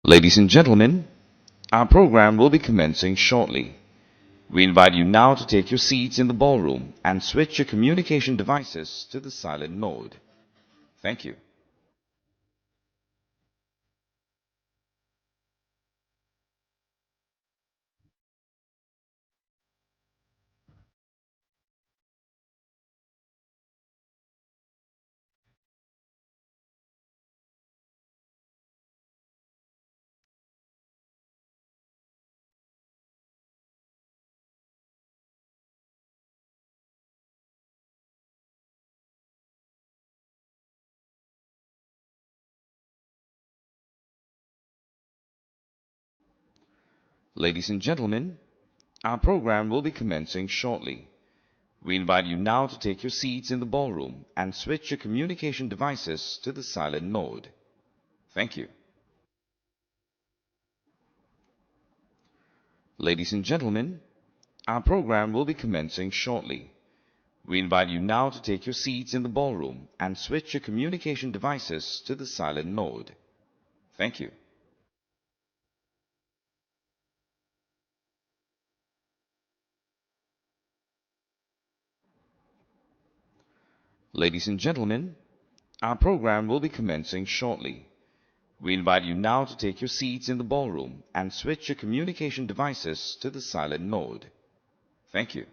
Ladies and gentlemen, our program will be commencing shortly. We invite you now to take your seats in the ballroom and switch your communication devices to the silent mode. Thank you. Ladies and gentlemen, our program will be commencing shortly. We invite you now to take your seats in the ballroom and switch your communication devices to the silent mode. Thank you. Ladies and gentlemen, our program will be commencing shortly. We invite you now to take your seats in the ballroom and switch your communication devices to the silent mode. Thank you. Ladies and gentlemen, our program will be commencing shortly. We invite you now to take your seats in the ballroom and switch your communication devices to the silent mode. Thank you.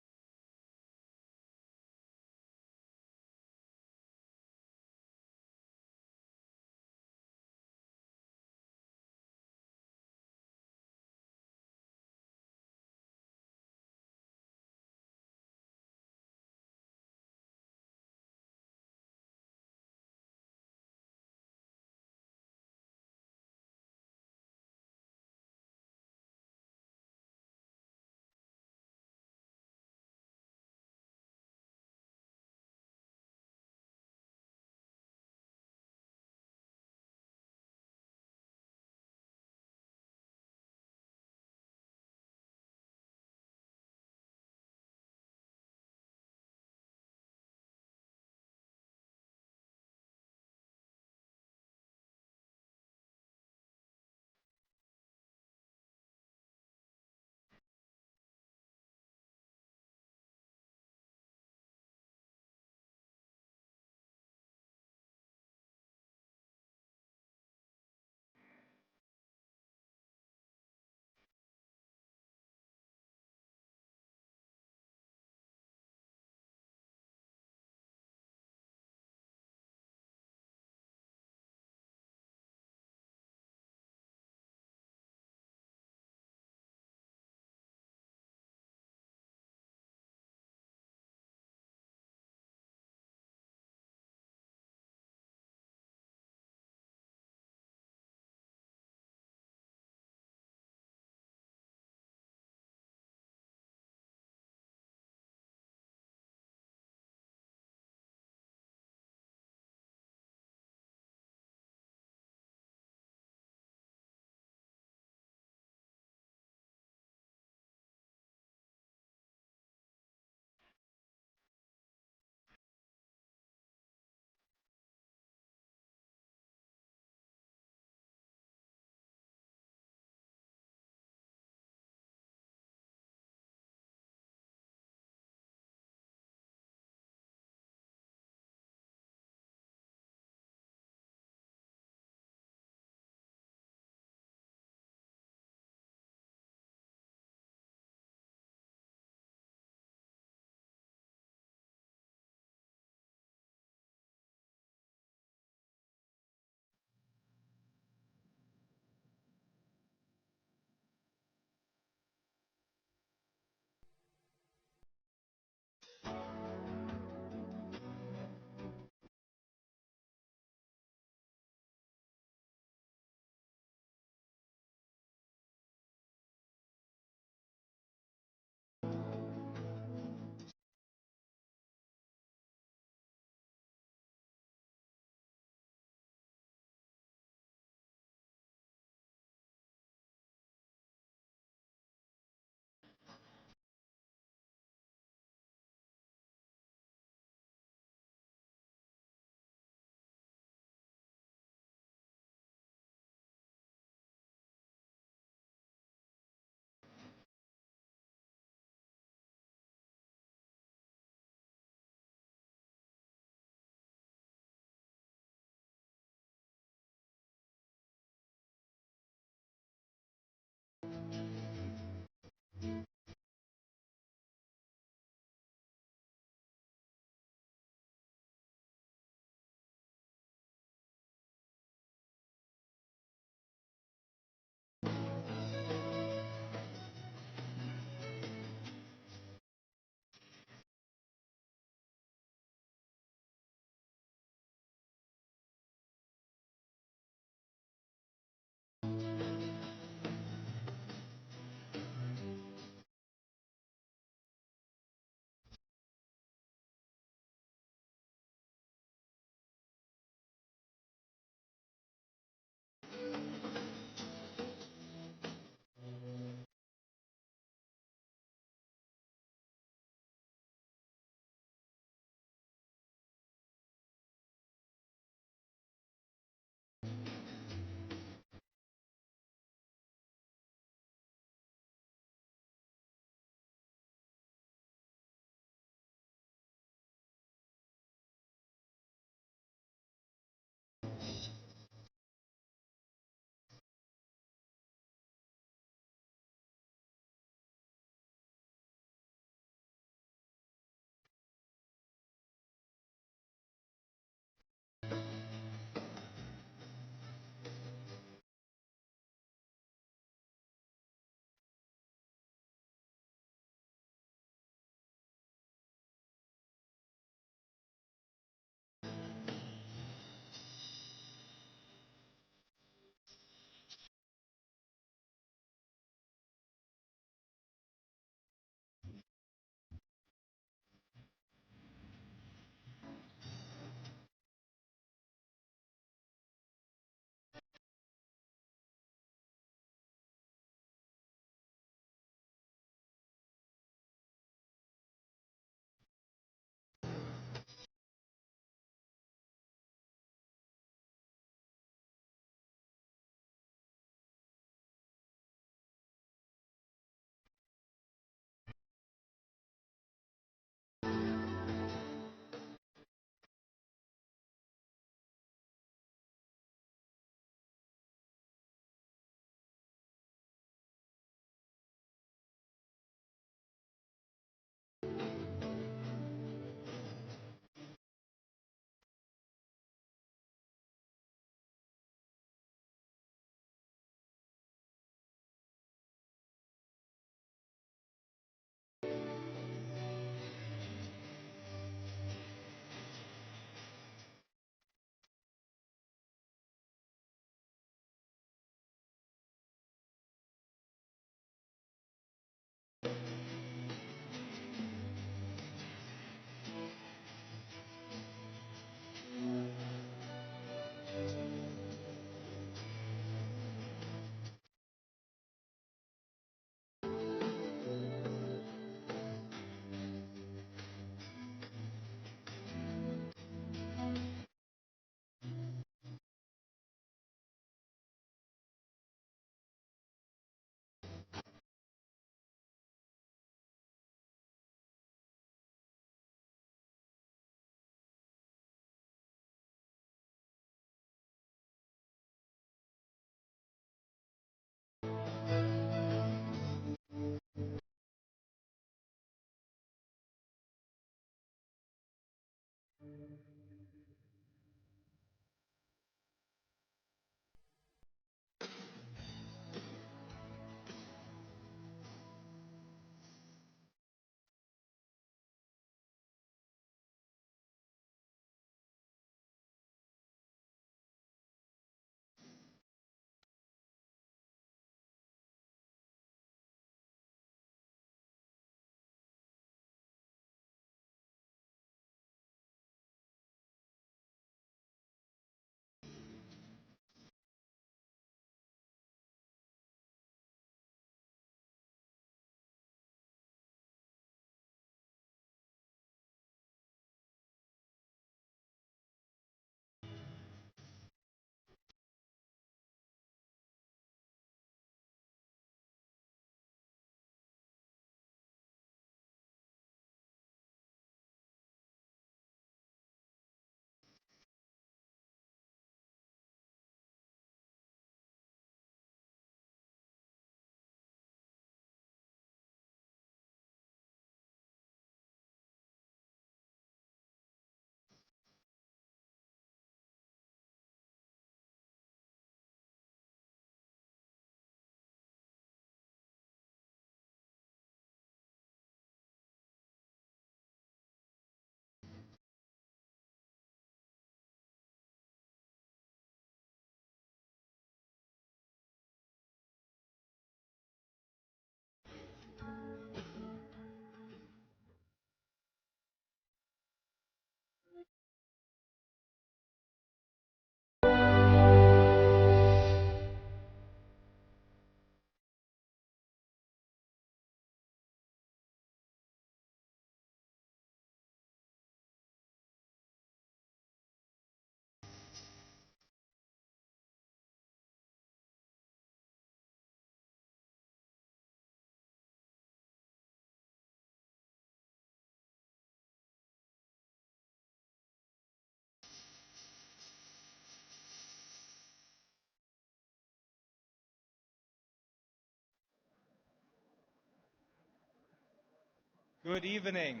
Good evening,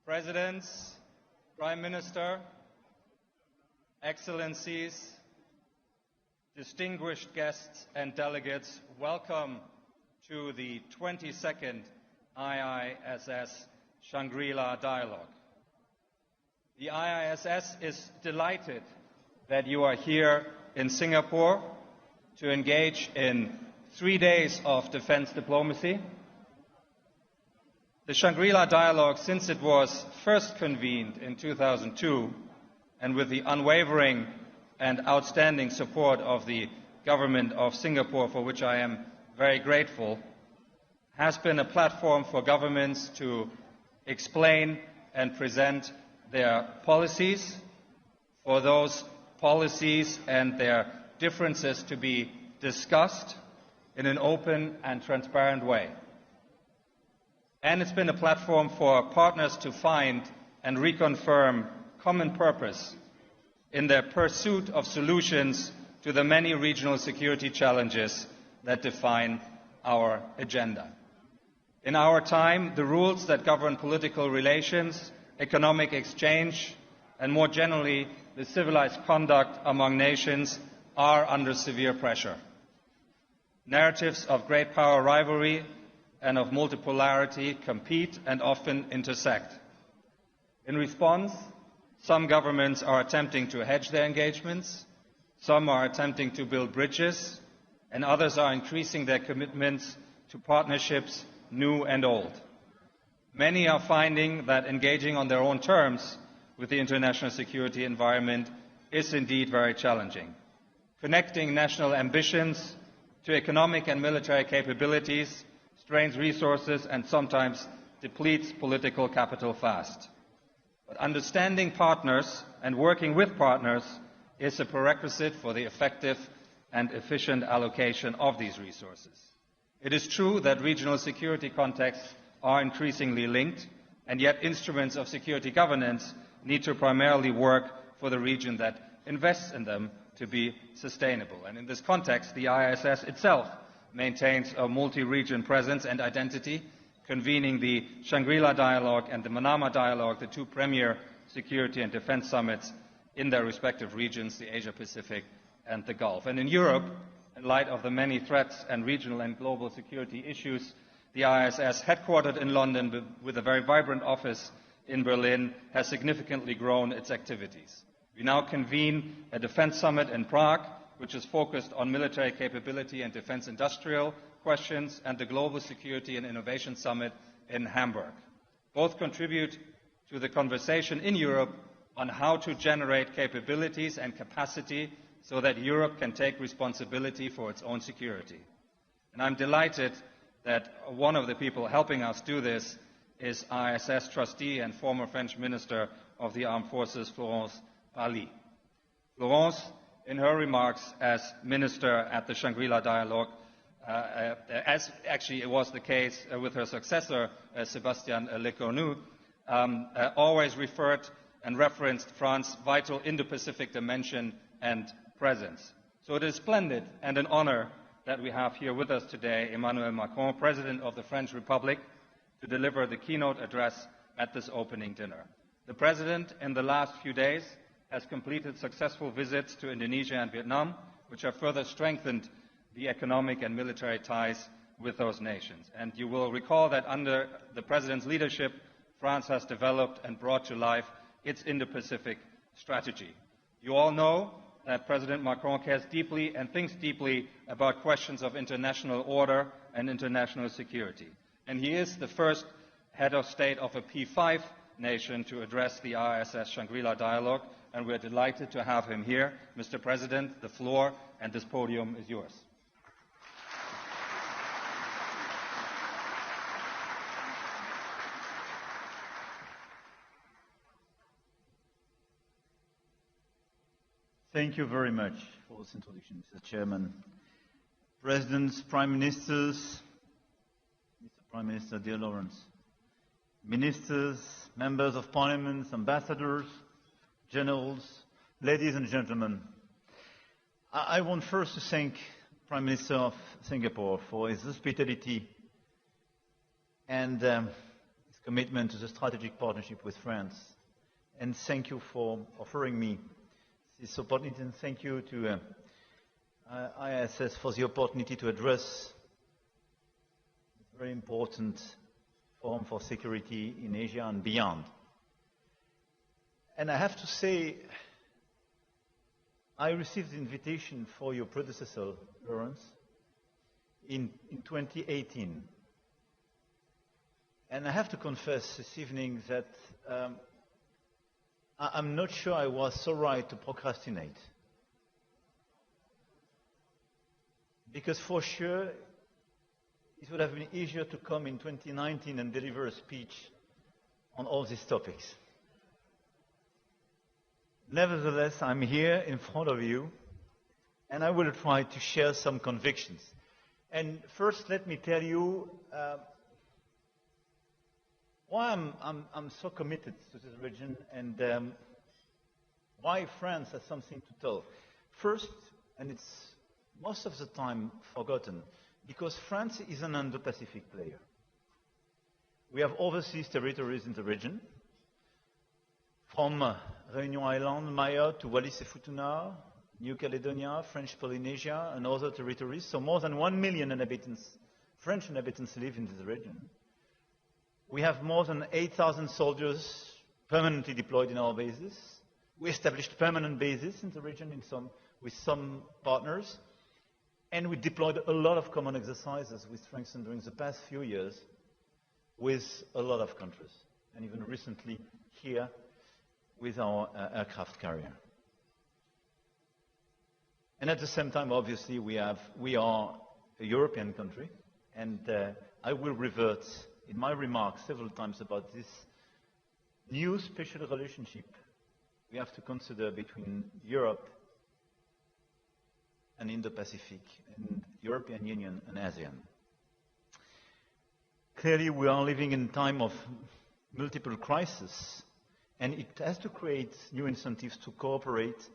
Presidents, Prime Minister, Excellencies, distinguished guests and delegates. Welcome to the 22nd IISS Shangri-La Dialogue. The IISS is delighted that you are here in Singapore to engage in 3 days of defense diplomacy. The Shangri-La Dialogue, since it was first convened in 2002, and with the unwavering and outstanding support of the government of Singapore, for which I am very grateful, has been a platform for governments to explain and present their policies, for those policies and their differences to be discussed in an open and transparent way. And it's been a platform for partners to find and reconfirm common purpose in their pursuit of solutions to the many regional security challenges that define our agenda. In our time, the rules that govern political relations, economic exchange, and more generally, the civilized conduct among nations are under severe pressure. Narratives of great power rivalry and of multipolarity compete and often intersect. In response, some governments are attempting to hedge their engagements, some are attempting to build bridges, and others are increasing their commitments to partnerships, new and old. Many are finding that engaging on their own terms with the international security environment is indeed very challenging. Connecting national ambitions to economic and military capabilities strains resources and sometimes depletes political capital fast. But understanding partners and working with partners is a prerequisite for the effective and efficient allocation of these resources. It is true that regional security contexts are increasingly linked, and yet instruments of security governance need to primarily work for the region that invests in them to be sustainable. And in this context, the IISS itself maintains a multi-region presence and identity, convening the Shangri-La Dialogue and the Manama Dialogue, the two premier security and defense summits in their respective regions, the Asia-Pacific and the Gulf. And in Europe, in light of the many threats and regional and global security issues, the IISS, headquartered in London with a very vibrant office in Berlin, has significantly grown its activities. We now convene a defense summit in Prague, which is focused on military capability and defense industrial questions, and the Global Security and Innovation Summit in Hamburg. Both contribute to the conversation in Europe on how to generate capabilities and capacity so that Europe can take responsibility for its own security. And I'm delighted that one of the people helping us do this is IISS trustee and former French Minister of the Armed Forces, Florence Parly. Florence, in her remarks as Minister at the Shangri-La Dialogue, as actually it was the case with her successor, Sébastien Lecornu, always referred and referenced France's vital Indo-Pacific dimension and presence. So it is splendid and an honor that we have here with us today Emmanuel Macron, President of the French Republic, to deliver the keynote address at this opening dinner. The President, in the last few days, has completed successful visits to Indonesia and Vietnam, which have further strengthened the economic and military ties with those nations. And you will recall that under the President's leadership, France has developed and brought to life its Indo-Pacific strategy. You all know that President Macron cares deeply and thinks deeply about questions of international order and international security. And he is the first head of state of a P5 nation to address the IISS Shangri-La Dialogue, and we're delighted to have him here. Mr. President, the floor and this podium is yours. Thank you very much for this introduction, Mr. Chairman. Presidents, Prime Ministers, Mr. Prime Minister, dear Lawrence, Ministers, Members of Parliament, Ambassadors, Generals, ladies and gentlemen, I want first to thank Prime Minister of Singapore for his hospitality and his commitment to the strategic partnership with France. And thank you for offering me this opportunity, and thank you to ISS for the opportunity to address this very important forum for security in Asia and beyond. And I have to say, I received the invitation for your predecessor, Lawrence, in 2018. And I have to confess this evening that I'm not sure I was so right to procrastinate. Because for sure, it would have been easier to come in 2019 and deliver a speech on all these topics. Nevertheless, I'm here in front of you, and I will try to share some convictions. And first, let me tell you why I'm so committed to this region, and why France has something to tell. First, and it's most of the time forgotten, because France is an Indo-Pacific player. We have overseas territories in the region, from Réunion Island, Maya, to Wallis et Futuna, New Caledonia, French Polynesia, and other territories. So more than 1 million inhabitants, French inhabitants, live in this region. We have more than 8,000 soldiers permanently deployed in our bases. We established permanent bases in the region with some partners. And we deployed a lot of common exercises we strengthened during the past few years with a lot of countries. And even recently here with our aircraft carrier. And at the same time, obviously, we are a European country. And I will revert in my remarks several times about this new special relationship we have to consider between Europe and Indo-Pacific, and European Union and ASEAN. Clearly, we are living in a time of multiple crises, and it has to create new incentives to cooperate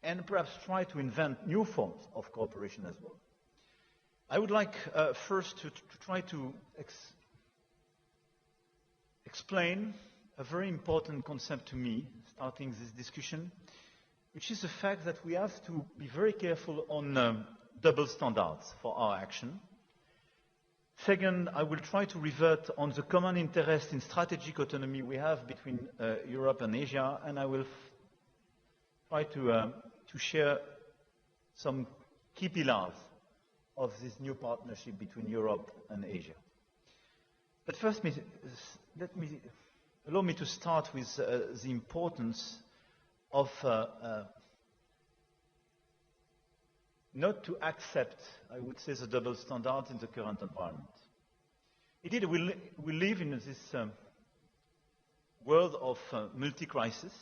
and perhaps try to invent new forms of cooperation as well. I would like first to try to explain a very important concept to me, starting this discussion, which is the fact that we have to be very careful on double standards for our action. Second, I will try to revert on the common interest in strategic autonomy we have between Europe and Asia, and I will try to share some key pillars of this new partnership between Europe and Asia. But first, allow me to start with the importance of not to accept, I would say, the double standard in the current environment. Indeed, we live in this world of multi-crisis,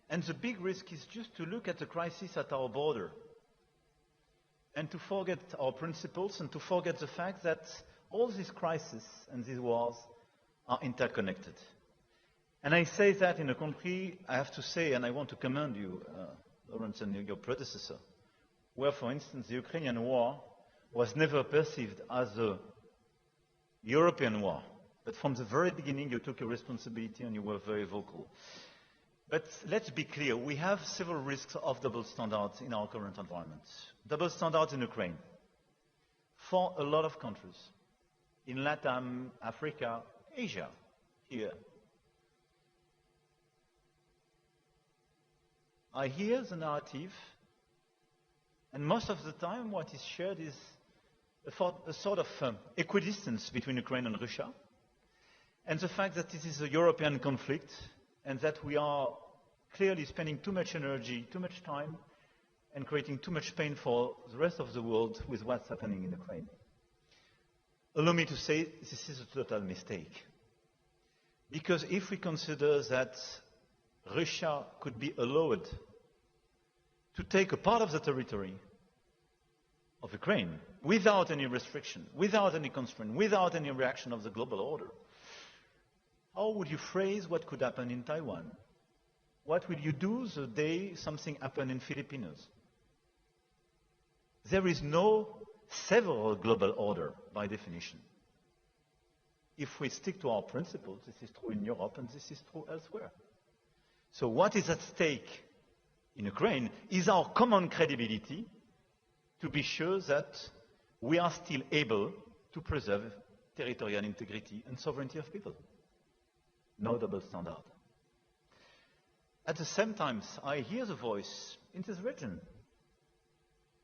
and the big risk is just to look at the crisis at our border and to forget our principles and to forget the fact that all these crises and these wars are interconnected. And I say that in a country, I have to say, and I want to commend you, Lawrence, and your predecessor, where, for instance, the Ukrainian war was never perceived as a European war. But from the very beginning, you took your responsibility and you were very vocal. But let's be clear, we have several risks of double standards in our current environment. Double standards in Ukraine. For a lot of countries, in Latin, Africa, Asia, here. I hear the narrative, and most of the time what is shared is a sort of equidistance between Ukraine and Russia, and the fact that this is a European conflict, and that we are clearly spending too much energy, too much time, and creating too much pain for the rest of the world with what's happening in Ukraine. Allow me to say this is a total mistake. Because if we consider that Russia could be allowed to take a part of the territory of Ukraine without any restriction, without any constraint, without any reaction of the global order, how would you phrase what could happen in Taiwan? What will you do the day something happens in Philippines? There is no several global order by definition. if we stick to our principles. This is true in Europe and this is true elsewhere. So what is at stake in Ukraine is our common credibility to be sure that we are still able to preserve territorial integrity and sovereignty of people. No double standard. At the same time, I hear the voice in this region,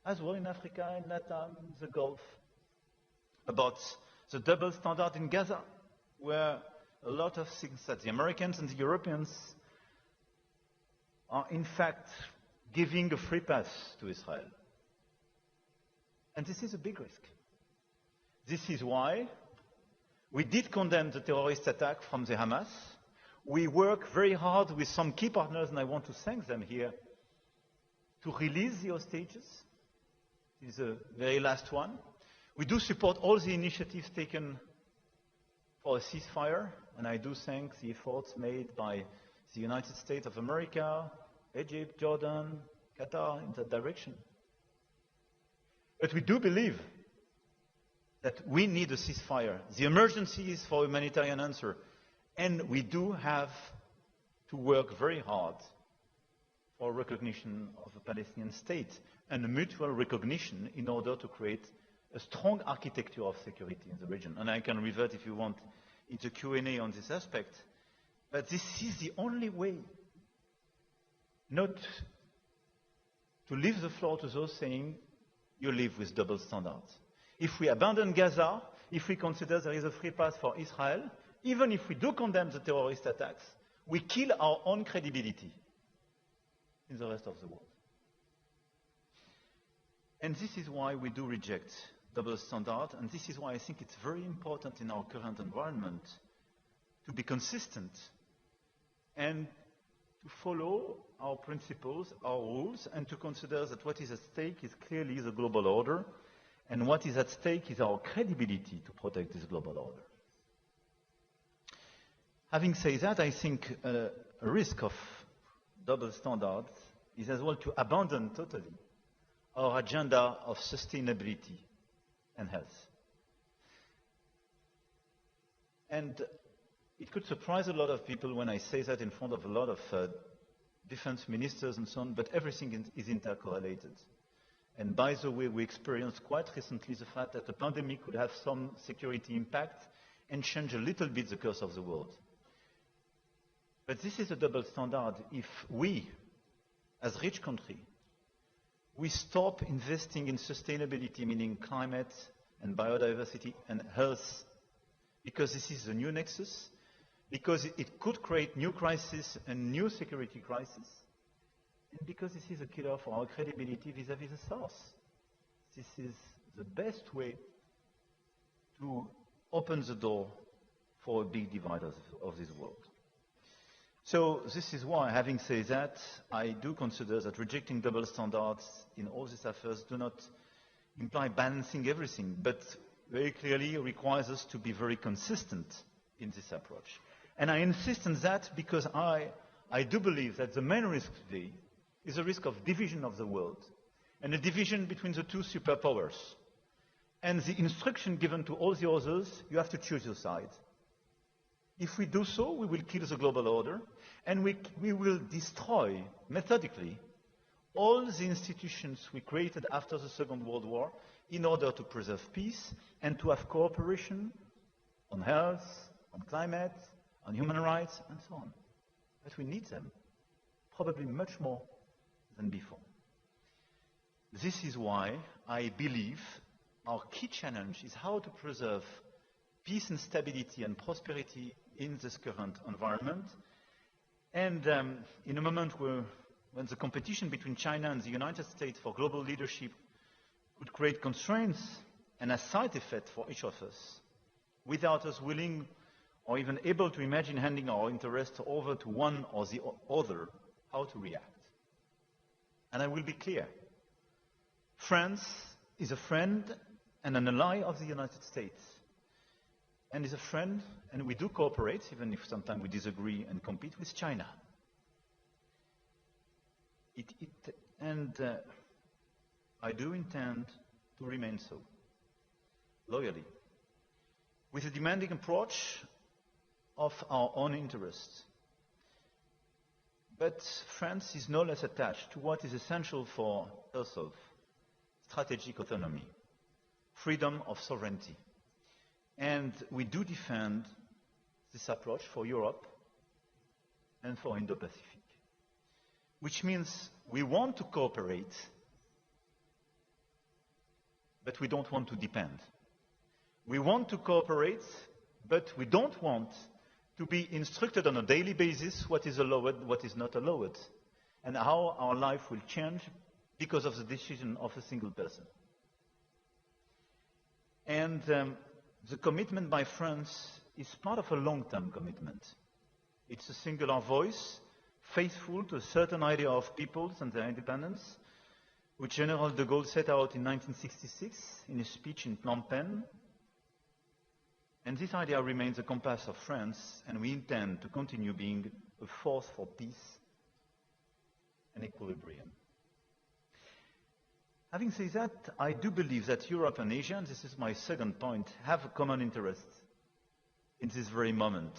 as well in Africa, in Latin, the Gulf, about the double standard in Gaza, where a lot of things that the Americans and the Europeans are in fact giving a free pass to Israel. And this is a big risk. This is why we did condemn the terrorist attack from the Hamas. We work very hard with some key partners, and I want to thank them here, to release the hostages. This is the very last one. We do support all the initiatives taken for a ceasefire, and I do thank the efforts made by the United States of America, Egypt, Jordan, Qatar in that direction. But we do believe that we need a ceasefire. The emergency is for a humanitarian answer. And we do have to work very hard for recognition of a Palestinian state and a mutual recognition in order to create a strong architecture of security in the region. And I can revert, if you want, into Q&A on this aspect. But this is the only way not to leave the floor to those saying, you live with double standards. If we abandon Gaza, if we consider there is a free pass for Israel, even if we do condemn the terrorist attacks, we kill our own credibility in the rest of the world. And this is why we do reject double standard, and this is why I think it's very important in our current environment to be consistent and to follow our principles, our rules, and to consider that what is at stake is clearly the global order, and what is at stake is our credibility to protect this global order. Having said that, I think a risk of double standards is as well to abandon totally our agenda of sustainability and health. And it could surprise a lot of people when I say that in front of a lot of defense ministers and so on, but everything is intercorrelated. And by the way, we experienced quite recently the fact that the pandemic could have some security impact and change a little bit the course of the world. But this is a double standard. If we, as rich country, we stop investing in sustainability, meaning climate and biodiversity and health, because this is a new nexus, because it could create new crises and new security crises, and because this is a killer for our credibility vis-à-vis the South. This is the best way to open the door for a big divide of this world. So this is why, having said that, I do consider that rejecting double standards in all these affairs do not imply balancing everything, but very clearly requires us to be very consistent in this approach. And I insist on that because I do believe that the main risk today is a risk of division of the world, and a division between the two superpowers. And the instruction given to all the others, you have to choose your side. If we do so, we will kill the global order, and we will destroy, methodically, all the institutions we created after the Second World War in order to preserve peace and to have cooperation on health, on climate, on human rights, and so on. But we need them, probably much more than before. This is why I believe our key challenge is how to preserve peace and stability and prosperity in this current environment. And in a moment when the competition between China and the United States for global leadership could create constraints and a side effect for each of us, without us willing or even able to imagine handing our interests over to one or the other, how to react. And I will be clear. France is a friend and an ally of the United States, and is a friend, and we do cooperate, even if sometimes we disagree and compete with China. I do intend to remain so, loyally. with a demanding approach of our own interests. But France is no less attached to what is essential for herself: strategic autonomy, freedom of sovereignty. And we do defend this approach for Europe and for Indo-Pacific, which means we want to cooperate, but we don't want to depend. We want to cooperate, but we don't want to be instructed on a daily basis what is allowed, what is not allowed, and how our life will change because of the decision of a single person. And the commitment by France is part of a long-term commitment. It's a singular voice, faithful to a certain idea of peoples and their independence, which General de Gaulle set out in 1966 in his speech in Phnom Penh. And this idea remains the compass of France, and we intend to continue being a force for peace and equilibrium. Having said that, I do believe that Europe and Asia, and this is my second point, have a common interest in this very moment,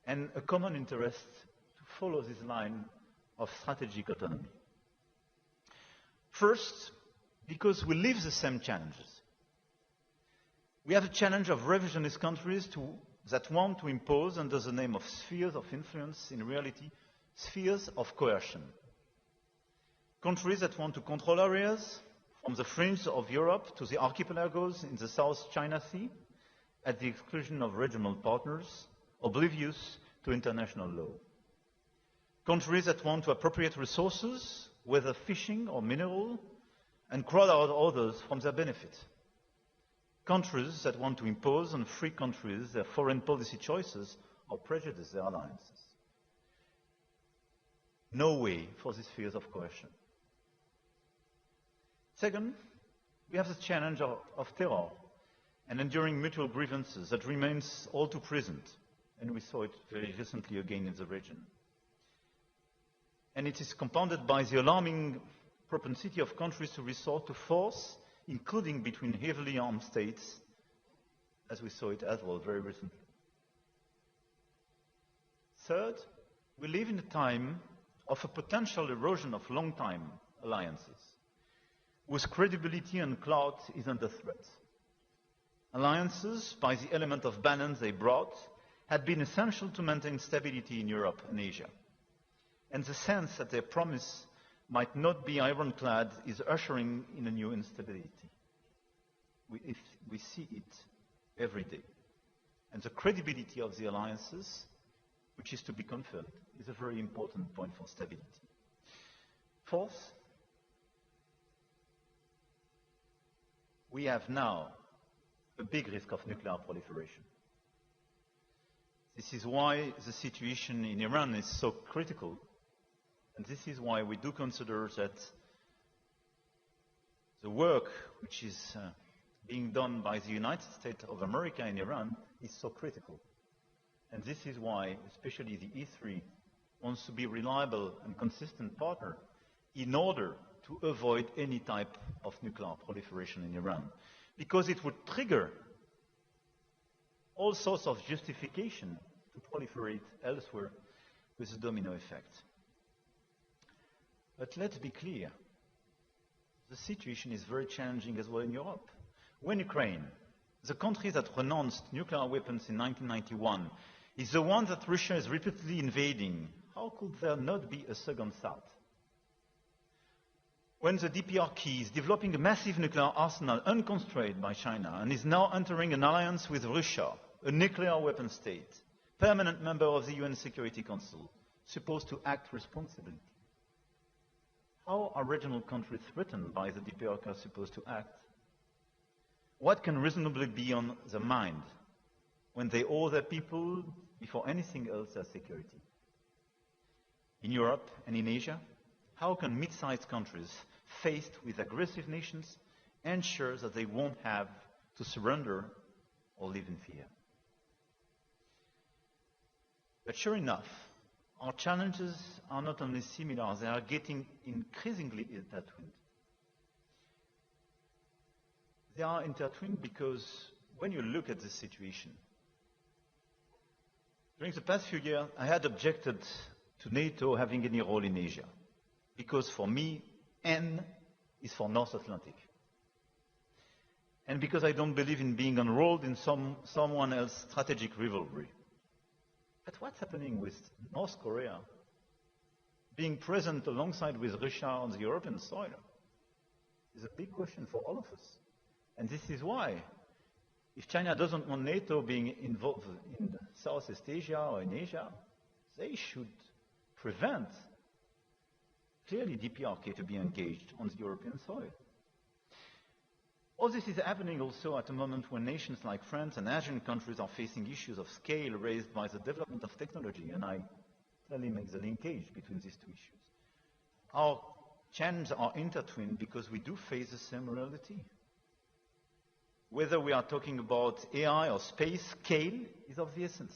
and a common interest to follow this line of strategic autonomy. First, because we live the same challenges. We have a challenge of revisionist countries that want to impose, under the name of spheres of influence, in reality, spheres of coercion. Countries that want to control areas from the fringe of Europe to the archipelagos in the South China Sea, at the exclusion of regional partners, oblivious to international law. Countries that want to appropriate resources, whether fishing or mineral, and crowd out others from their benefit. Countries that want to impose on free countries their foreign policy choices or prejudice their alliances. No way for these spheres of coercion. Second, we have the challenge of terror and enduring mutual grievances that remains all too present, and we saw it very recently again in the region. And it is compounded by the alarming propensity of countries to resort to force, including between heavily armed states, as we saw it as well very recently. Third, we live in a time of a potential erosion of long-time alliances, whose credibility and clout is under threat. Alliances, by the element of balance they brought, had been essential to maintain stability in Europe and Asia. And the sense that their promise might not be ironclad is ushering in a new instability. We see it every day. And the credibility of the alliances, which is to be confirmed, is a very important point for stability. Fourth, we have now a big risk of nuclear proliferation. This is why the situation in Iran is so critical, and this is why we do consider that the work which is being done by the United States of America in Iran is so critical. And this is why, especially the E3, wants to be a reliable and consistent partner in order to avoid any type of nuclear proliferation in Iran. Because it would trigger all sorts of justification to proliferate elsewhere with a domino effect. But let's be clear, the situation is very challenging as well in Europe. When Ukraine, the country that renounced nuclear weapons in 1991, is the one that Russia is repeatedly invading, how could there not be a second thought? When the DPRK is developing a massive nuclear arsenal unconstrained by China and is now entering an alliance with Russia, a nuclear weapon state, permanent member of the UN Security Council, supposed to act responsibly, how are regional countries threatened by the DPRK supposed to act? What can reasonably be on their mind when they owe their people, before anything else, their security? In Europe and in Asia, how can mid-sized countries faced with aggressive nations ensure that they won't have to surrender or live in fear? But sure enough, our challenges are not only similar, they are getting increasingly intertwined. They are intertwined because when you look at this situation, during the past few years, I had objected to NATO having any role in Asia, because for me, N is for North Atlantic. And because I don't believe in being enrolled in someone else's strategic rivalry. But what's happening with North Korea being present alongside with Russia on the European soil is a big question for all of us. And this is why, if China doesn't want NATO being involved in Southeast Asia or in Asia, they should prevent clearly DPRK to be engaged on the European soil. All this is happening also at a moment when nations like France and Asian countries are facing issues of scale raised by the development of technology, and I clearly make the linkage between these two issues. Our challenges are intertwined because we do face the same reality. Whether we are talking about AI or space, scale is of the essence.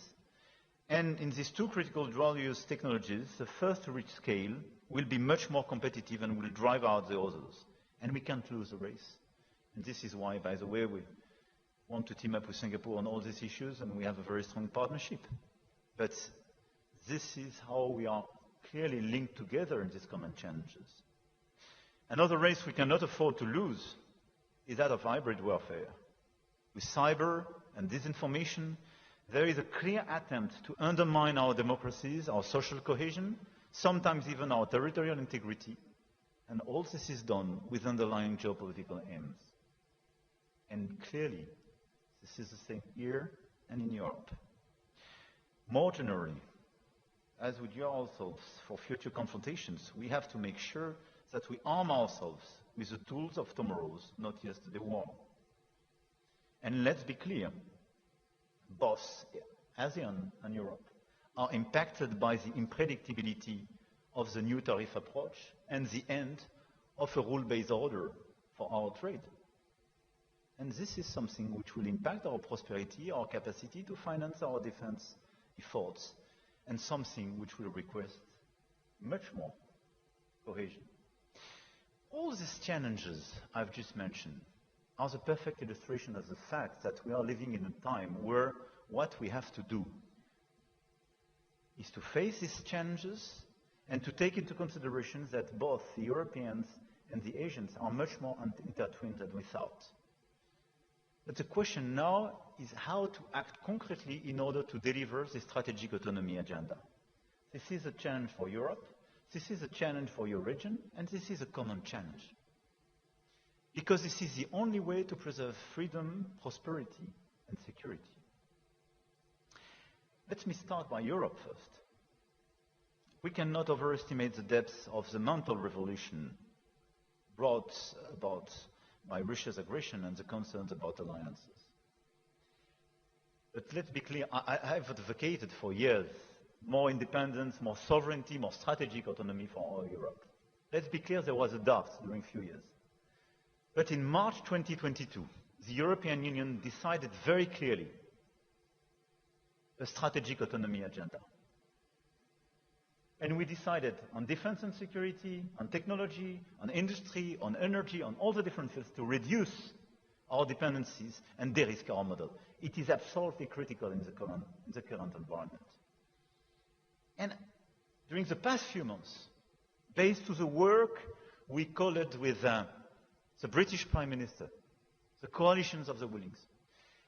And in these two critical dual-use technologies, the first to reach scale will be much more competitive and will drive out the others. And we can't lose the race. And this is why, by the way, we want to team up with Singapore on all these issues, and we have a very strong partnership. But this is how we are clearly linked together in these common challenges. Another race we cannot afford to lose is that of hybrid warfare. With cyber and disinformation, there is a clear attempt to undermine our democracies, our social cohesion, sometimes even our territorial integrity, and all this is done with underlying geopolitical aims. And clearly, this is the same here and in Europe. More generally, as we do ourselves for future confrontations, we have to make sure that we arm ourselves with the tools of tomorrow's, not yesterday's war. And let's be clear, both ASEAN and Europe are impacted by the unpredictability of the new tariff approach and the end of a rule-based order for our trade. And this is something which will impact our prosperity, our capacity to finance our defense efforts, and something which will request much more cohesion. All these challenges I've just mentioned are the perfect illustration of the fact that we are living in a time where what we have to do is to face these challenges and to take into consideration that both the Europeans and the Asians are much more intertwined than we thought. But the question now is how to act concretely in order to deliver the strategic autonomy agenda. This is a challenge for Europe, this is a challenge for your region, and this is a common challenge. Because this is the only way to preserve freedom, prosperity, and security. Let me start by Europe first. We cannot overestimate the depth of the mental revolution brought about by Russia's aggression and the concerns about alliances. But let's be clear, I've advocated for years more independence, more sovereignty, more strategic autonomy for all Europe. Let's be clear, there was a doubt during a few years. But in March 2022, the European Union decided very clearly a strategic autonomy agenda. And we decided on defense and security, on technology, on industry, on energy, on all the different fields to reduce our dependencies and de-risk our model. It is absolutely critical in the current environment. And during the past few months, based to the work we colled with the British Prime Minister, the coalitions of the willings,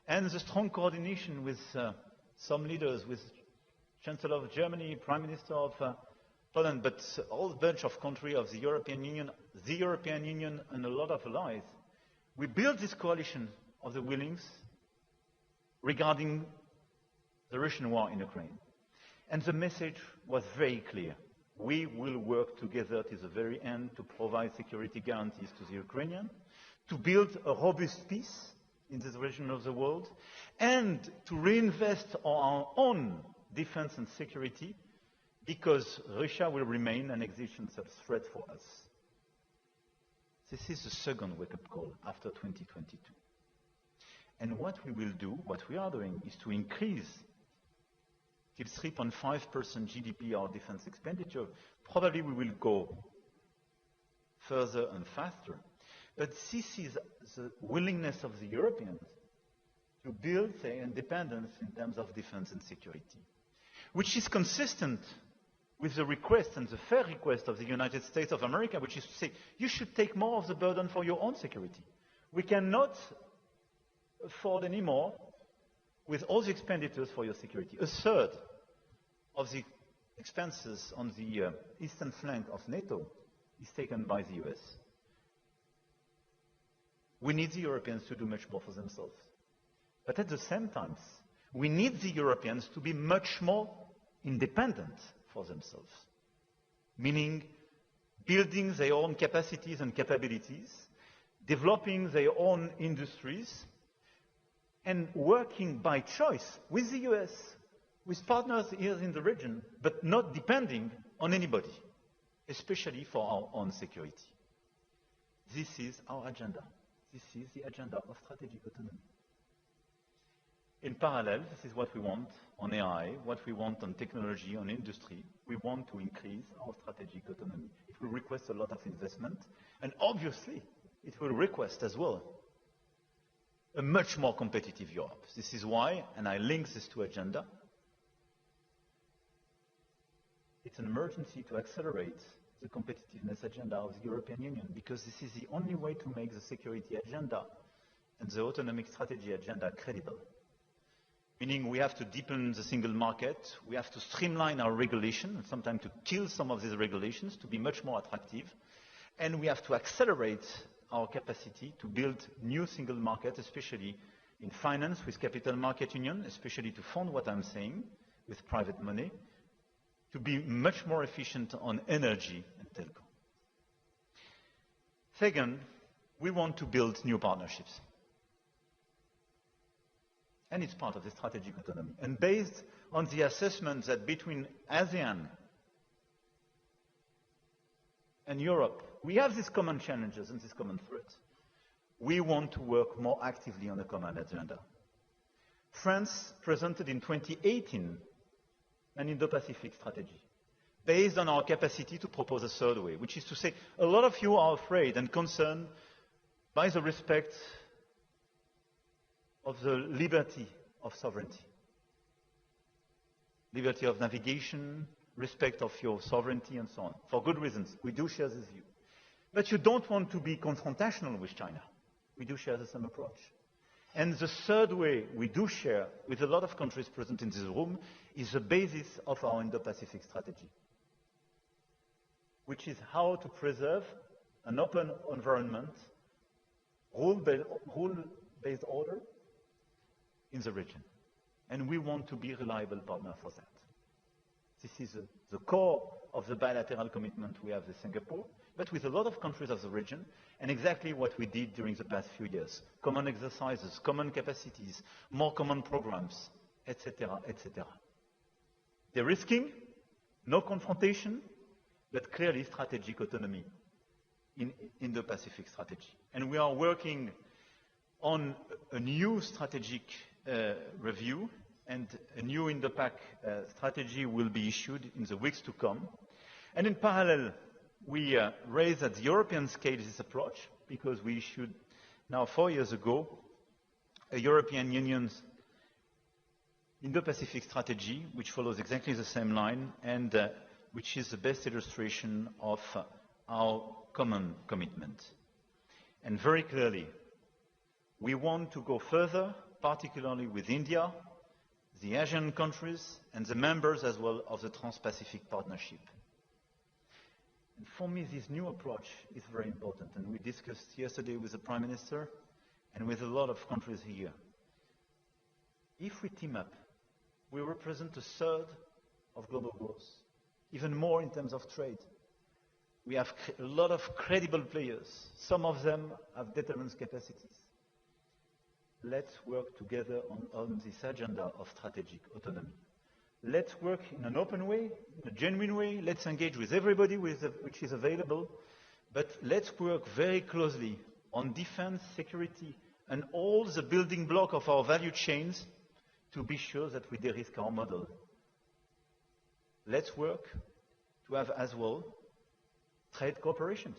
and the strong coordination with some leaders, with Chancellor of Germany, Prime Minister of Poland, but a whole bunch of countries of the European Union and a lot of allies, we built this coalition of the willings regarding the Russian war in Ukraine. And the message was very clear. We will work together to the very end to provide security guarantees to the Ukrainians, to build a robust peace in this region of the world, and to reinvest on our own defense and security, because Russia will remain an existential threat for us. This is the second wake-up call after 2022. And what we will do, what we are doing, is to increase till 3.5% GDP our defense expenditure. Probably we will go further and faster. But this is the willingness of the Europeans to build their independence in terms of defense and security, which is consistent with the request and the fair request of the United States of America, which is to say, you should take more of the burden for your own security. We cannot afford anymore with all the expenditures for your security. A third of the expenses on the eastern flank of NATO is taken by the US. We need the Europeans to do much more for themselves. But at the same time, we need the Europeans to be much more independent for themselves, meaning building their own capacities and capabilities, developing their own industries, and working by choice with the US, with partners here in the region, but not depending on anybody, especially for our own security. This is our agenda. This is the agenda of strategic autonomy. In parallel, this is what we want on AI, what we want on technology, on industry. We want to increase our strategic autonomy. It will request a lot of investment, and obviously, it will request as well a much more competitive Europe. This is why, and I link this to agenda, it's an emergency to accelerate the competitiveness agenda of the European Union, because this is the only way to make the security agenda and the autonomic strategy agenda credible. Meaning we have to deepen the single market, we have to streamline our regulation, and sometimes to kill some of these regulations to be much more attractive, and we have to accelerate our capacity to build new single markets, especially in finance with capital market union, especially to fund what I'm saying with private money, to be much more efficient on energy and telco. Second, we want to build new partnerships. And it's part of the strategic autonomy. And based on the assessment that between ASEAN and Europe, we have these common challenges and these common threats. We want to work more actively on a common agenda. France presented in 2018 an Indo-Pacific strategy based on our capacity to propose a third way, which is to say, a lot of you are afraid and concerned by the respect of the liberty of sovereignty. Liberty of navigation, respect of your sovereignty, and so on. For good reasons. We do share this view. But you don't want to be confrontational with China. We do share the same approach. And the third way we do share with a lot of countries present in this room is the basis of our Indo-Pacific strategy, which is how to preserve an open environment, rule-based order in the region. And we want to be a reliable partner for that. This is the core of the bilateral commitment we have with Singapore, but with a lot of countries of the region, and exactly what we did during the past few years. Common exercises, common capacities, more common programs, etc., etc. De-risking, no confrontation, but clearly strategic autonomy in the Pacific strategy. And we are working on a new strategic review, and a new Indo-Pac strategy will be issued in the weeks to come. And in parallel, we raised at the European scale this approach, because we issued now 4 years ago a European Union's Indo-Pacific strategy, which follows exactly the same line, and which is the best illustration of our common commitment. And very clearly, we want to go further, particularly with India, the Asian countries, and the members as well of the Trans-Pacific Partnership. And for me, this new approach is very important, and we discussed yesterday with the Prime Minister and with a lot of countries here. If we team up, we represent a third of global growth, even more in terms of trade. We have a lot of credible players. Some of them have deterrence capacities. Let's work together on this agenda of strategic autonomy. Let's work in an open way, in a genuine way. Let's engage with everybody which is available. But let's work very closely on defense, security, and all the building block of our value chains to be sure that we de-risk our model. Let's work to have as well trade cooperations,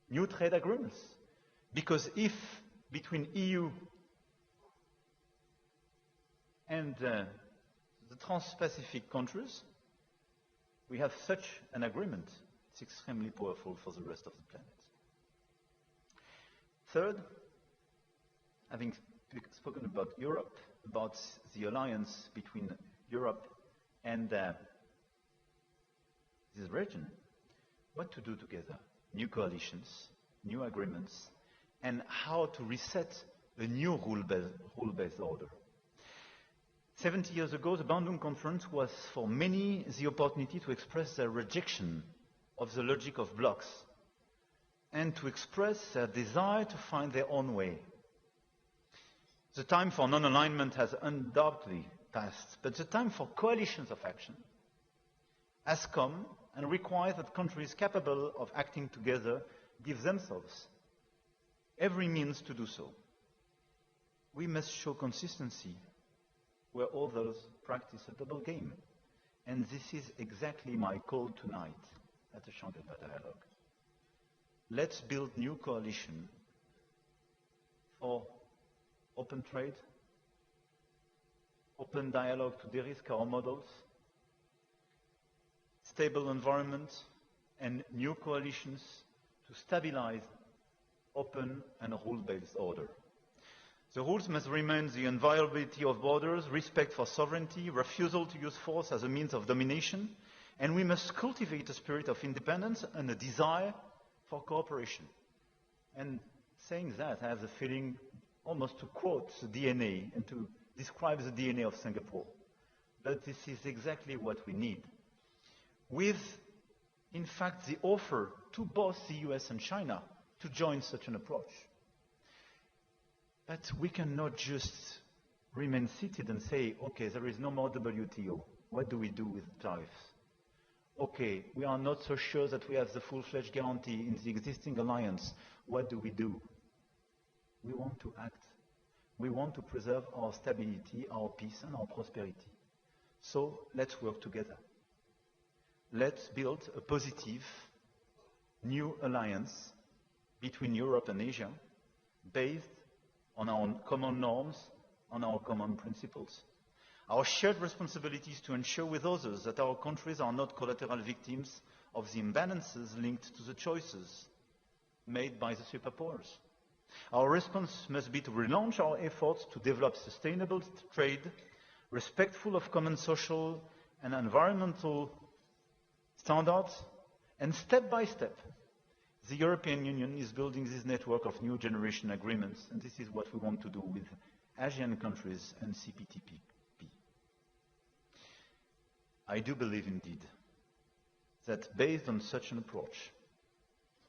new trade agreements. Because if between EU And the Trans-Pacific countries, we have such an agreement. It's extremely powerful for the rest of the planet. Third, having spoken about Europe, about the alliance between Europe and this region, what to do together? New coalitions, new agreements, and how to reset a new rule-based order. 70 years ago, the Bandung Conference was for many the opportunity to express their rejection of the logic of blocks and to express their desire to find their own way. The time for non-alignment has undoubtedly passed, but the time for coalitions of action has come and requires that countries capable of acting together give themselves every means to do so. We must show consistency where others practice a double game. And this is exactly my call tonight at the Shangri-La Dialogue. Let's build new coalition for open trade, open dialogue to de-risk our models, stable environment, and new coalitions to stabilize open and rule-based order. The rules must remain the inviolability of borders, respect for sovereignty, refusal to use force as a means of domination, and we must cultivate a spirit of independence and a desire for cooperation. And saying that, I have the feeling almost to quote the DNA and to describe the DNA of Singapore. But this is exactly what we need. With, in fact, the offer to both the US and China to join such an approach. But we cannot just remain seated and say, okay, there is no more WTO. What do we do with tariffs? Okay, we are not so sure that we have the full-fledged guarantee in the existing alliance. What do we do? We want to act. We want to preserve our stability, our peace, and our prosperity. So let's work together. Let's build a positive new alliance between Europe and Asia based on our common norms, on our common principles. Our shared responsibility is to ensure with others that our countries are not collateral victims of the imbalances linked to the choices made by the superpowers. Our response must be to relaunch our efforts to develop sustainable trade, respectful of common social and environmental standards, and step by step, the European Union is building this network of new generation agreements, and this is what we want to do with ASEAN countries and CPTPP. I do believe indeed that based on such an approach,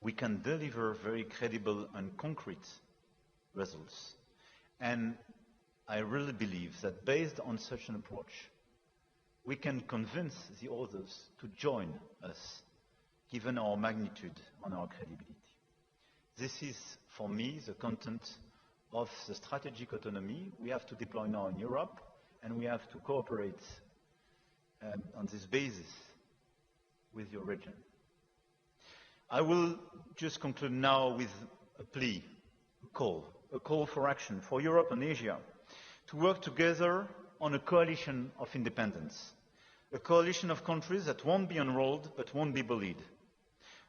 we can deliver very credible and concrete results. And I really believe that based on such an approach, we can convince the others to join us, given our magnitude and our credibility. This is, for me, the content of the strategic autonomy we have to deploy now in Europe, and we have to cooperate on this basis with your region. I will just conclude now with a plea, a call for action for Europe and Asia to work together on a coalition of independence, a coalition of countries that won't be enrolled but won't be bullied,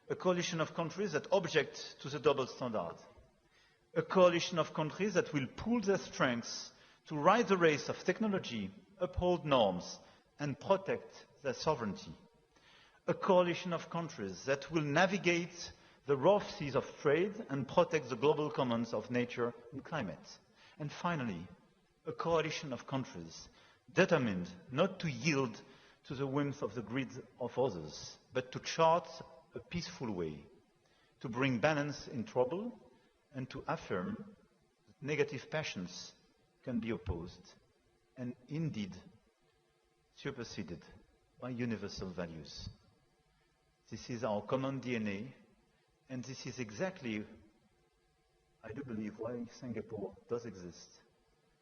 a coalition of countries that object to the double standard, a coalition of countries that will pool their strengths to ride the race of technology, uphold norms, and protect their sovereignty, a coalition of countries that will navigate the rough seas of trade and protect the global commons of nature and climate, and finally, a coalition of countries determined not to yield to the whims of the greed of others, but to chart a peaceful way, to bring balance in trouble, and to affirm that negative passions can be opposed and indeed superseded by universal values. This is our common DNA, and this is exactly, I do believe, why Singapore does exist,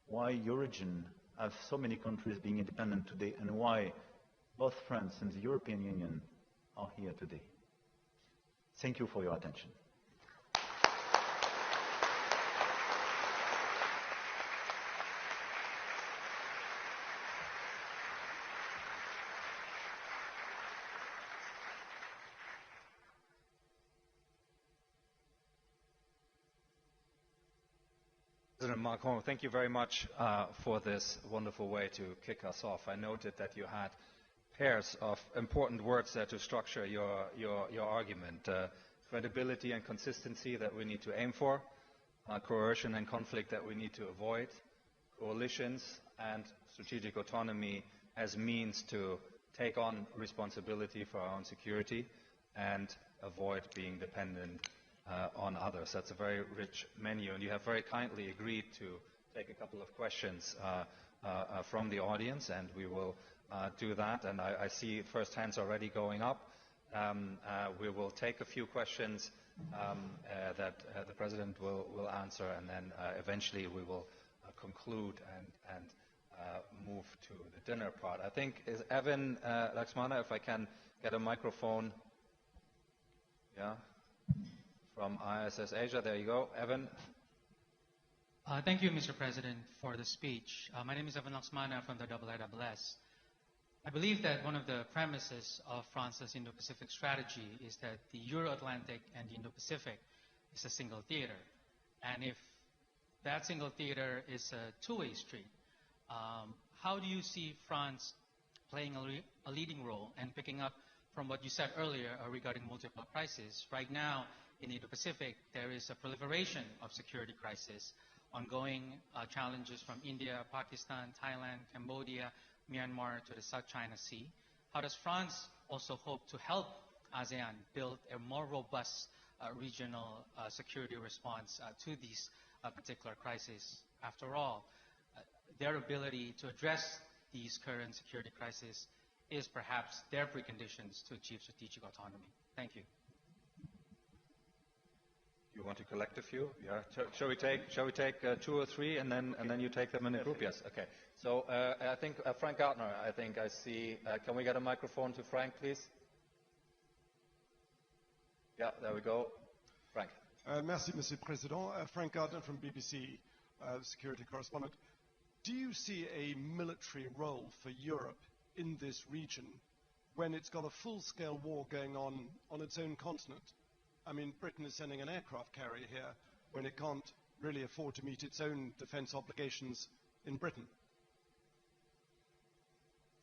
why your region have so many countries being independent today, and why both France and the European Union are here today. Thank you for your attention. President Macron, thank you very much for this wonderful way to kick us off. I noted that you had pairs of important words there to structure your argument. Credibility and consistency that we need to aim for, coercion and conflict that we need to avoid, coalitions and strategic autonomy as means to take on responsibility for our own security and avoid being dependent on others. That's a very rich menu, and you have very kindly agreed to take a couple of questions from the audience, and we will do that. And I see first hands already going up. We will take a few questions that the President will answer, and then eventually we will conclude and move to the dinner part. I think, is Evan Laxmana, if I can get a microphone. Yeah, from ISS Asia. There you go, Evan. Thank you, Mr. President, for the speech. My name is Evan Laxmana from the DWS. I believe that one of the premises of France's Indo-Pacific strategy is that the Euro-Atlantic and the Indo-Pacific is a single theater. And if that single theater is a two-way street, how do you see France playing a leading role and picking up from what you said earlier regarding multiple crises? Right now, in the Indo-Pacific, there is a proliferation of security crises, ongoing challenges from India, Pakistan, Thailand, Cambodia, Myanmar to the South China Sea. How does France also hope to help ASEAN build a more robust regional security response to these particular crises? After all, their ability to address these current security crises is perhaps their preconditions to achieve strategic autonomy. Thank you. You want to collect a few? Yeah. Shall we take two or three, and then you take them in a group? Yes. Okay. So I think Frank Gardner. I think I see. Can we get a microphone to Frank, please? Yeah. There we go. Frank. Merci, Monsieur le Président. Frank Gardner from BBC, security correspondent. Do you see a military role for Europe in this region when it's got a full-scale war going on its own continent? I mean, Britain is sending an aircraft carrier here when it can't really afford to meet its own defense obligations in Britain.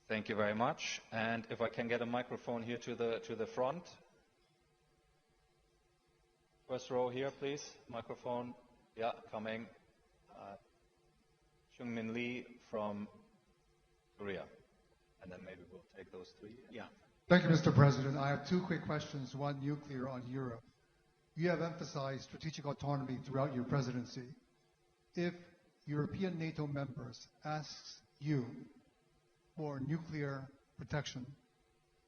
Thank you very much. And if I can get a microphone here to the front. First row here, please. Microphone. Yeah, coming. Chung-Min Lee from Korea. And then maybe we'll take those three. Yeah. Thank you, Mr. President. I have two quick questions, one nuclear on Europe. You have emphasized strategic autonomy throughout your presidency. If European NATO members ask you for nuclear protection,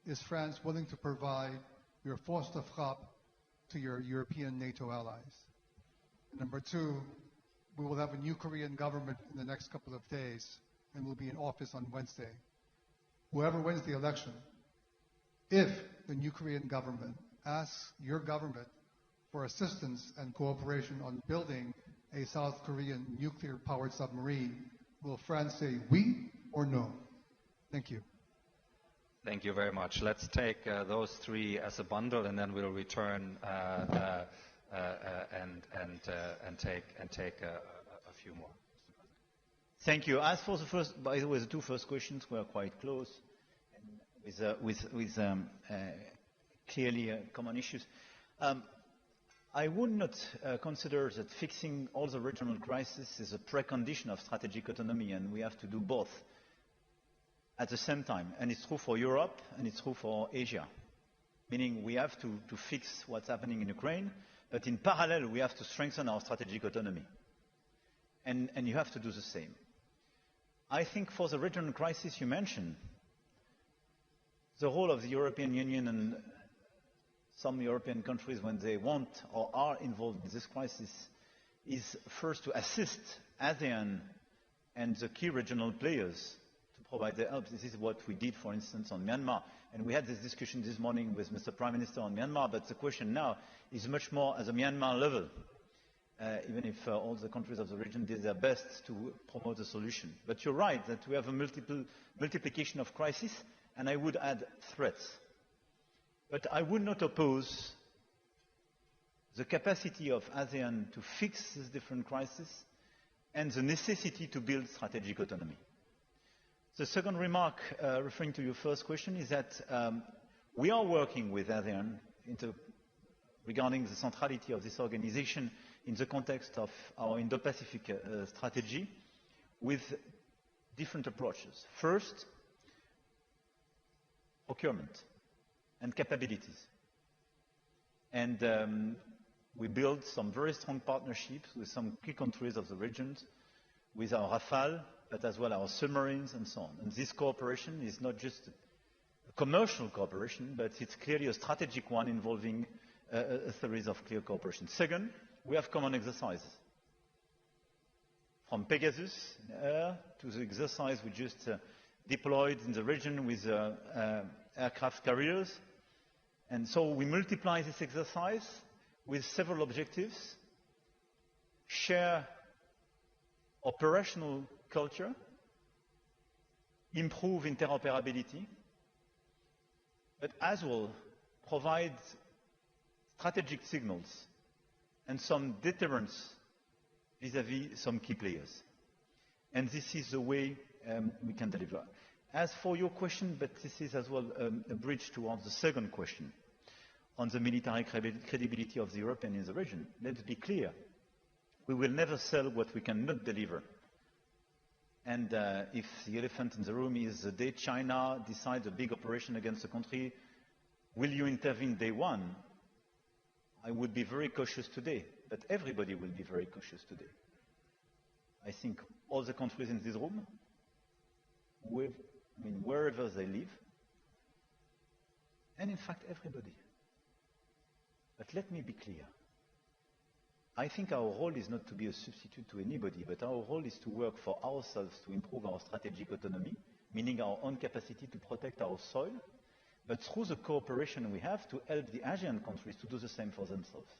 is France willing to provide your force de frappe to your European NATO allies? Number two, we will have a new Korean government in the next couple of days and will be in office on Wednesday. Whoever wins the election, if the new Korean government asks your government for assistance and cooperation on building a South Korean nuclear-powered submarine, will France say oui or no? Thank you. Thank you very much. Let's take those three as a bundle, and then we'll return and take a few more. Thank you. As for the first, by the way, the two first questions were quite close, with clearly common issues. I would not consider that fixing all the regional crises is a precondition of strategic autonomy, and we have to do both at the same time. And it's true for Europe, and it's true for Asia. Meaning we have to fix what's happening in Ukraine, but in parallel we have to strengthen our strategic autonomy. And you have to do the same. I think for the regional crisis you mentioned, the role of the European Union and some European countries, when they want or are involved in this crisis, is first to assist ASEAN and the key regional players to provide their help. This is what we did, for instance, on Myanmar. And we had this discussion this morning with Mr. Prime Minister on Myanmar, but the question now is much more at the Myanmar level, even if all the countries of the region did their best to promote a solution. But you're right that we have a multiplication of crises, and I would add threats. But I would not oppose the capacity of ASEAN to fix these different crises and the necessity to build strategic autonomy. The second remark, referring to your first question, is that we are working with ASEAN regarding the centrality of this organization in the context of our Indo-Pacific strategy with different approaches. First, procurement and capabilities. And we built some very strong partnerships with some key countries of the region, with our Rafale, but as well our submarines and so on. And this cooperation is not just a commercial cooperation, but it's clearly a strategic one involving a series of clear cooperation. Second, we have common exercises. From Pegasus in the air to the exercise we just deployed in the region with aircraft carriers. And so we multiply this exercise with several objectives: share operational culture, improve interoperability, but as well provide strategic signals and some deterrence vis-à-vis some key players. And this is the way we can deliver. As for your question, but this is as well a bridge towards the second question on the military credibility of the European in the region, let's be clear. We will never sell what we cannot deliver. And if the elephant in the room is the day China decides a big operation against a country, will you intervene day one? I would be very cautious today, but everybody will be very cautious today. I think all the countries in this room, wherever they live, and in fact everybody. But let me be clear. I think our role is not to be a substitute to anybody, but our role is to work for ourselves to improve our strategic autonomy, meaning our own capacity to protect our soil, but through the cooperation we have to help the Asian countries to do the same for themselves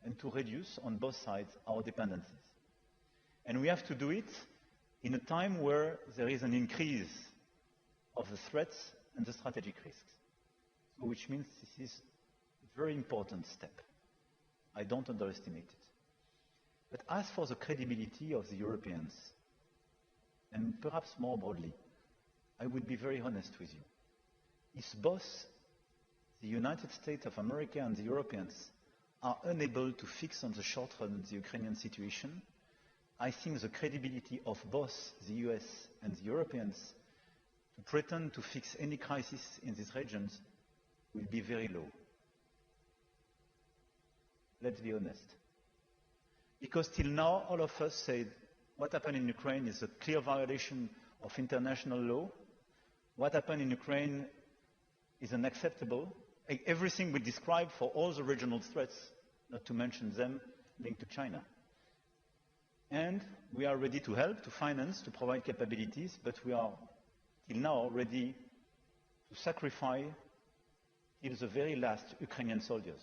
and to reduce on both sides our dependencies. And we have to do it in a time where there is an increase of the threats and the strategic risks, which means this is a very important step. I don't underestimate it. But as for the credibility of the Europeans, and perhaps more broadly, I would be very honest with you. If both the United States of America and the Europeans are unable to fix on the short run the Ukrainian situation, I think the credibility of both the US and the Europeans to pretend to fix any crisis in these regions will be very low. Let's be honest. Because till now, all of us said what happened in Ukraine is a clear violation of international law. What happened in Ukraine is unacceptable. Everything we describe for all the regional threats, not to mention them linked to China. And we are ready to help, to finance, to provide capabilities, but we are till now ready to sacrifice till the very last Ukrainian soldiers.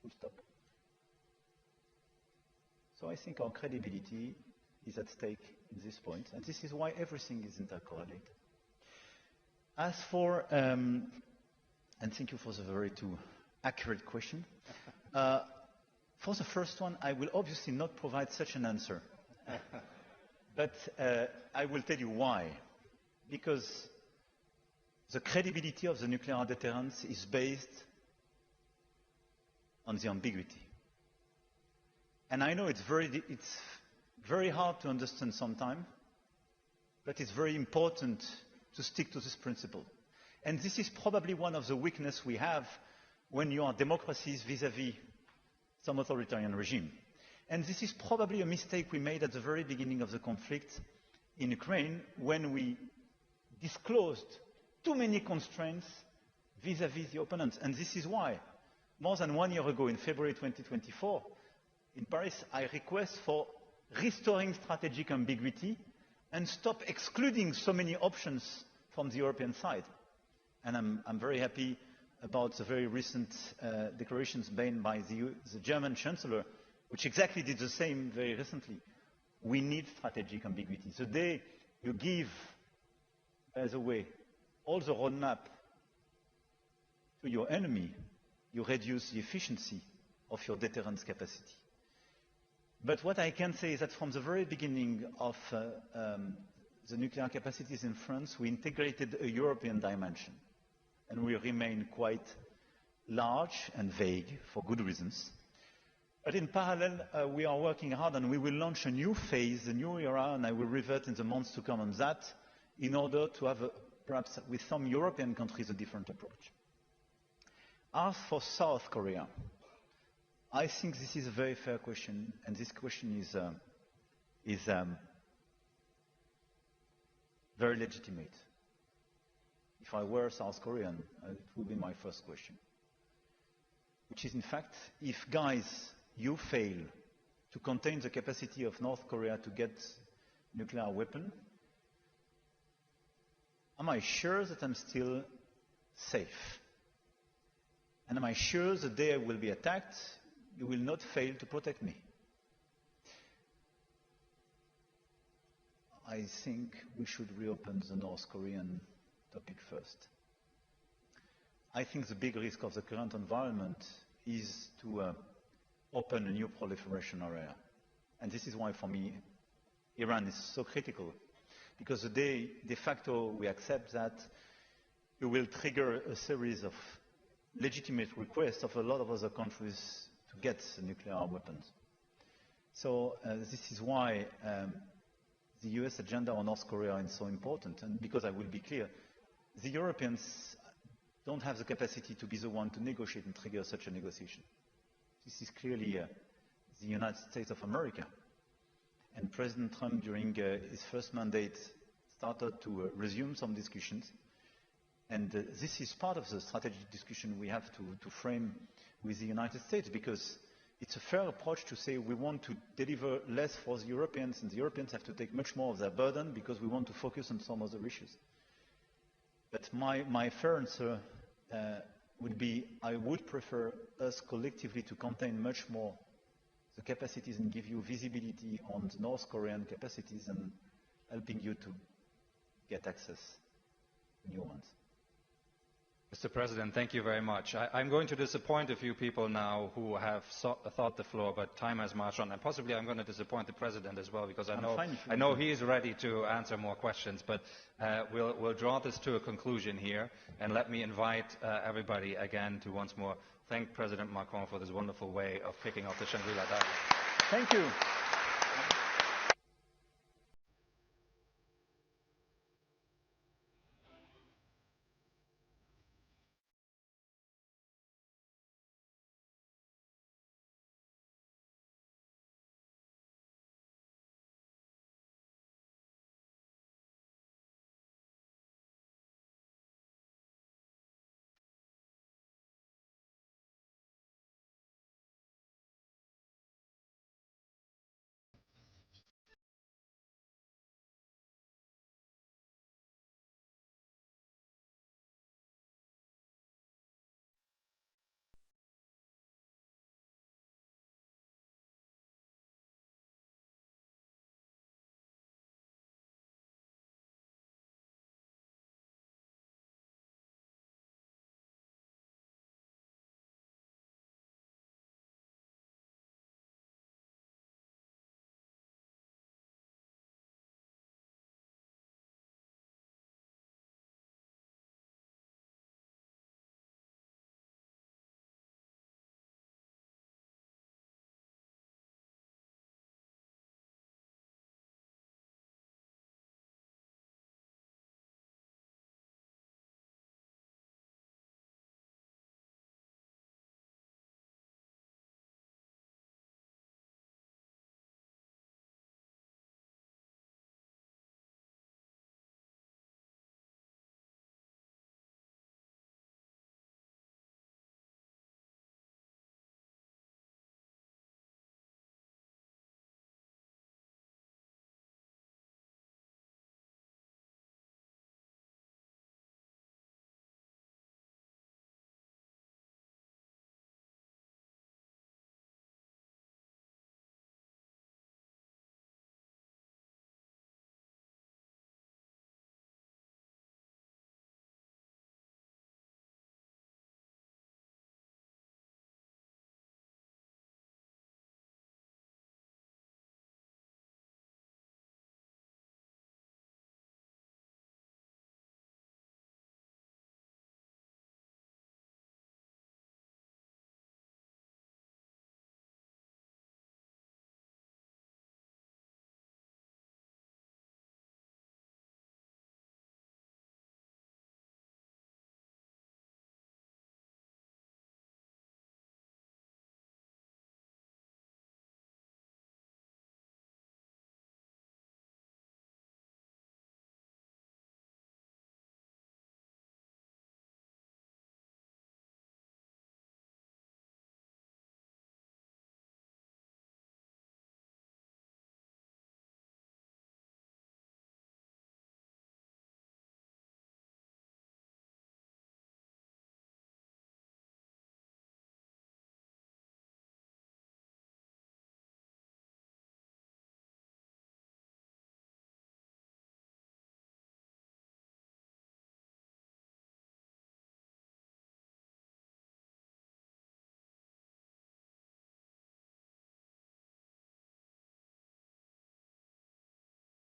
Full stop. So I think our credibility is at stake in this point, and this is why everything is intercorrelated. As for, and thank you for the very too accurate question. For the first one, I will obviously not provide such an answer. But I will tell you why. Because the credibility of the nuclear deterrence is based on the ambiguity. And I know it's very hard to understand sometimes, but it's very important to stick to this principle. And this is probably one of the weaknesses we have when you are democracies vis-à-vis some authoritarian regime. And this is probably a mistake we made at the very beginning of the conflict in Ukraine when we disclosed too many constraints vis-à-vis the opponents. And this is why, more than 1 year ago, in February 2024, in Paris, I request for restoring strategic ambiguity and stop excluding so many options from the European side. And I'm very happy about the very recent declarations made by the German Chancellor, which exactly did the same very recently. We need strategic ambiguity. The day you give, by the way, all the roadmap to your enemy, you reduce the efficiency of your deterrence capacity. But what I can say is that from the very beginning of the nuclear capacities in France, we integrated a European dimension. And we remain quite large and vague for good reasons. But in parallel, we are working hard and we will launch a new phase, a new era, and I will revert in the months to come on that, in order to have, perhaps with some European countries, a different approach. As for South Korea, I think this is a very fair question, and this question is very legitimate. If I were South Korean, it would be my first question. Which is, in fact, if, guys, you fail to contain the capacity of North Korea to get nuclear weapon, am I sure that I'm still safe? And am I sure the day I will be attacked, you will not fail to protect me? I think we should reopen the North Korean topic first. I think the big risk of the current environment is to open a new proliferation area. And this is why, for me, Iran is so critical. Because the day, de facto, we accept that, it will trigger a series of legitimate requests of a lot of other countries to get nuclear weapons. So this is why the US agenda on North Korea is so important. And because I will be clear, the Europeans don't have the capacity to be the one to negotiate and trigger such a negotiation. This is clearly the United States of America. And President Trump, during his first mandate, started to resume some discussions. And this is part of the strategic discussion we have to frame with the United States, because it's a fair approach to say we want to deliver less for the Europeans, and the Europeans have to take much more of their burden because we want to focus on some other issues. But my fair answer would be, I would prefer us collectively to contain much more the capacities and give you visibility on the North Korean capacities and helping you to get access to new ones. Mr. President, thank you very much. I'm going to disappoint a few people now who have thought the floor, but time has marched on. And possibly I'm going to disappoint the President as well, because I know he is ready to answer more questions. But we'll draw this to a conclusion here. And let me invite everybody again to once more thank President Macron for this wonderful way of kicking off the Shangri-La dialogue. Thank you.